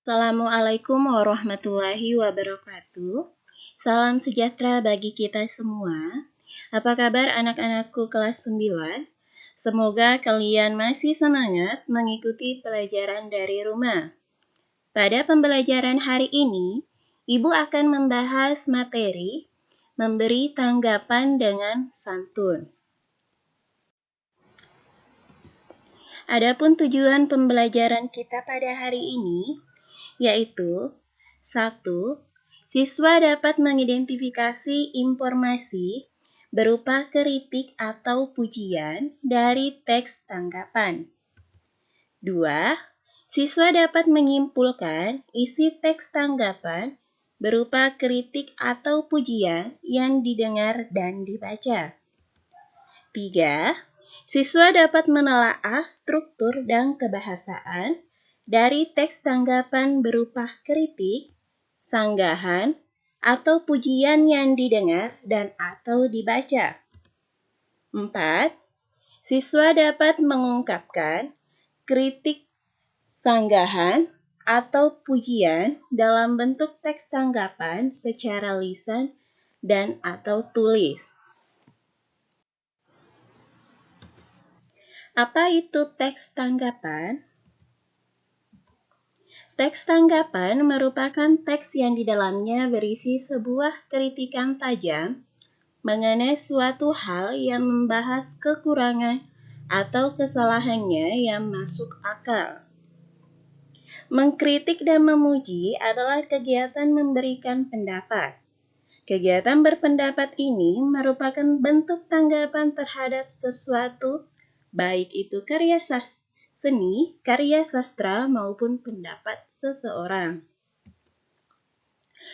Assalamualaikum warahmatullahi wabarakatuh. Salam sejahtera bagi kita semua. Apa kabar anak-anakku kelas 9? Semoga kalian masih semangat mengikuti pelajaran dari rumah. Pada pembelajaran hari ini, Ibu akan membahas materi memberi tanggapan dengan santun. Adapun tujuan pembelajaran kita pada hari ini yaitu 1. Siswa dapat mengidentifikasi informasi berupa kritik atau pujian dari teks tanggapan. 2. Siswa dapat menyimpulkan isi teks tanggapan berupa kritik atau pujian yang didengar dan dibaca. 3. Siswa dapat menelaah struktur dan kebahasaan dari teks tanggapan berupa kritik, sanggahan, atau pujian yang didengar dan atau dibaca. 4. Siswa dapat mengungkapkan kritik, sanggahan, atau pujian dalam bentuk teks tanggapan secara lisan dan atau tulis. Apa itu teks tanggapan? Teks tanggapan merupakan teks yang di dalamnya berisi sebuah kritikan tajam mengenai suatu hal yang membahas kekurangan atau kesalahannya yang masuk akal. Mengkritik dan memuji adalah kegiatan memberikan pendapat. Kegiatan berpendapat ini merupakan bentuk tanggapan terhadap sesuatu, baik itu karya seni, karya sastra, maupun pendapat seseorang.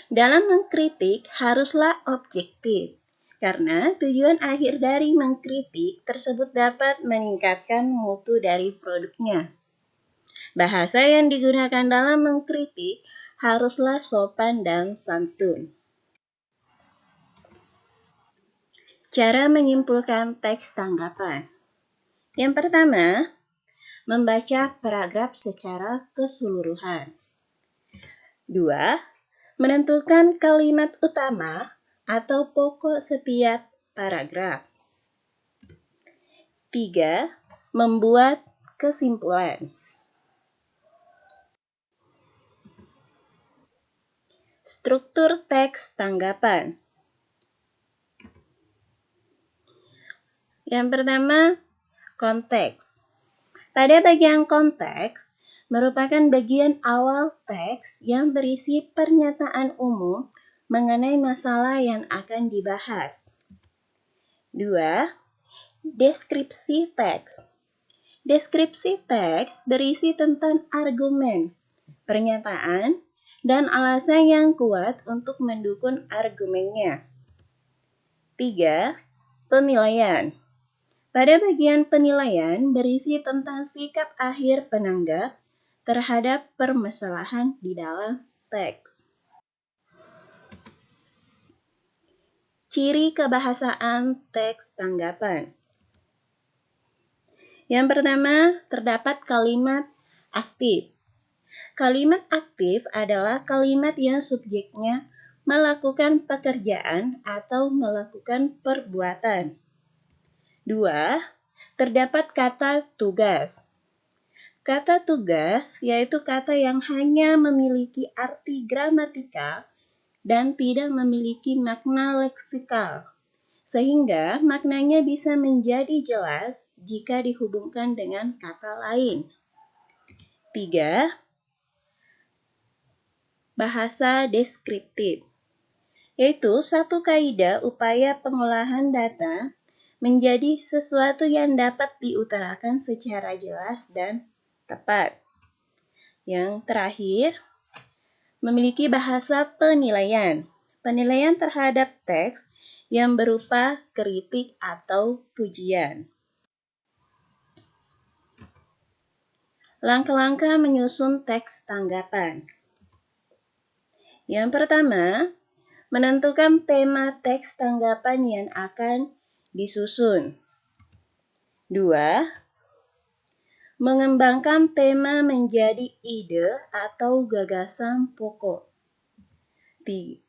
Dalam mengkritik haruslah objektif, karena tujuan akhir dari mengkritik tersebut dapat meningkatkan mutu dari produknya. Bahasa yang digunakan dalam mengkritik haruslah sopan dan santun. Cara menyimpulkan teks tanggapan. Yang pertama, membaca paragraf secara keseluruhan. 2. Menentukan kalimat utama atau pokok setiap paragraf. 3. Membuat kesimpulan. Struktur teks tanggapan. Yang pertama, konteks. Pada bagian konteks, merupakan bagian awal teks yang berisi pernyataan umum mengenai masalah yang akan dibahas. 2. Deskripsi teks. Deskripsi teks berisi tentang argumen, pernyataan, dan alasan yang kuat untuk mendukung argumennya. 3. Penilaian. Pada bagian penilaian berisi tentang sikap akhir penanggap terhadap permasalahan di dalam teks. Ciri kebahasaan teks tanggapan. Yang pertama, terdapat kalimat aktif. Kalimat aktif adalah kalimat yang subjeknya melakukan pekerjaan atau melakukan perbuatan. 2. Terdapat kata tugas. Kata tugas yaitu kata yang hanya memiliki arti gramatikal dan tidak memiliki makna leksikal, sehingga maknanya bisa menjadi jelas jika dihubungkan dengan kata lain. 3. Bahasa deskriptif, yaitu satu kaidah upaya pengolahan data menjadi sesuatu yang dapat diutarakan secara jelas dan tepat. Yang terakhir, memiliki bahasa penilaian. Penilaian terhadap teks yang berupa kritik atau pujian. Langkah-langkah menyusun teks tanggapan. Yang pertama, menentukan tema teks tanggapan yang akan disusun. 2. Mengembangkan tema menjadi ide atau gagasan pokok. 3.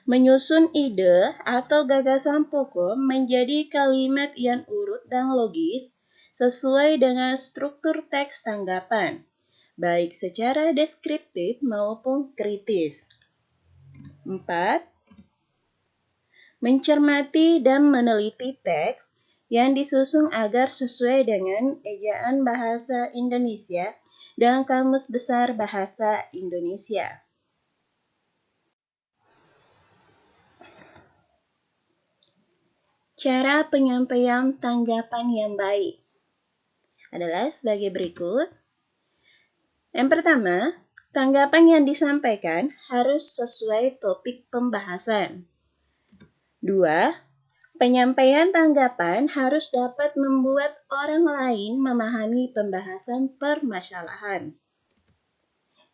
Menyusun ide atau gagasan pokok menjadi kalimat yang urut dan logis sesuai dengan struktur teks tanggapan, baik secara deskriptif maupun kritis. 4. Mencermati dan meneliti teks yang disusun agar sesuai dengan ejaan bahasa Indonesia dan Kamus Besar Bahasa Indonesia. Cara penyampaian tanggapan yang baik adalah sebagai berikut. Yang pertama, tanggapan yang disampaikan harus sesuai topik pembahasan. 2. Penyampaian tanggapan harus dapat membuat orang lain memahami pembahasan permasalahan.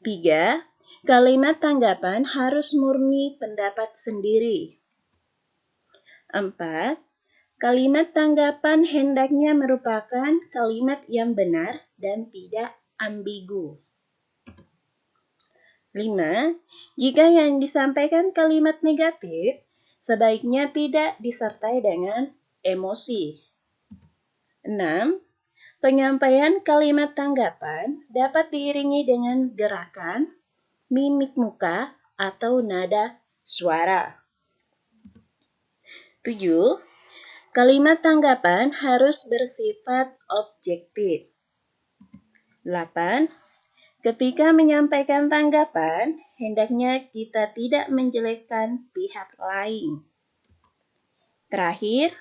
3. Kalimat tanggapan harus murni pendapat sendiri. 4. Kalimat tanggapan hendaknya merupakan kalimat yang benar dan tidak ambigu. 5. Jika yang disampaikan kalimat negatif, sebaiknya tidak disertai dengan emosi. 6. Penyampaian kalimat tanggapan dapat diiringi dengan gerakan, mimik muka, atau nada suara. 7. Kalimat tanggapan harus bersifat objektif. 8. Ketika menyampaikan tanggapan, hendaknya kita tidak menjelekkan pihak lain. Terakhir,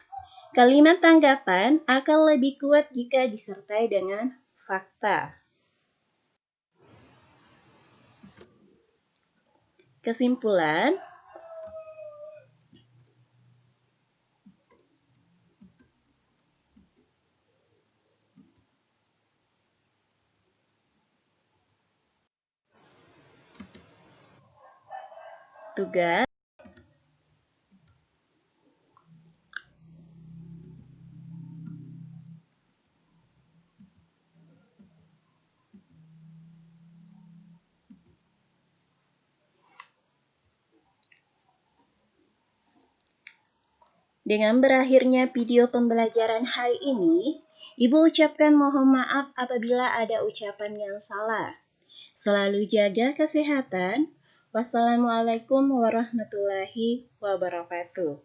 kalimat tanggapan akan lebih kuat jika disertai dengan fakta. Kesimpulan, tugas Dengan berakhirnya video pembelajaran hari ini, Ibu ucapkan mohon maaf apabila ada ucapan yang salah. Selalu jaga kesehatan. Wassalamualaikum warahmatullahi wabarakatuh.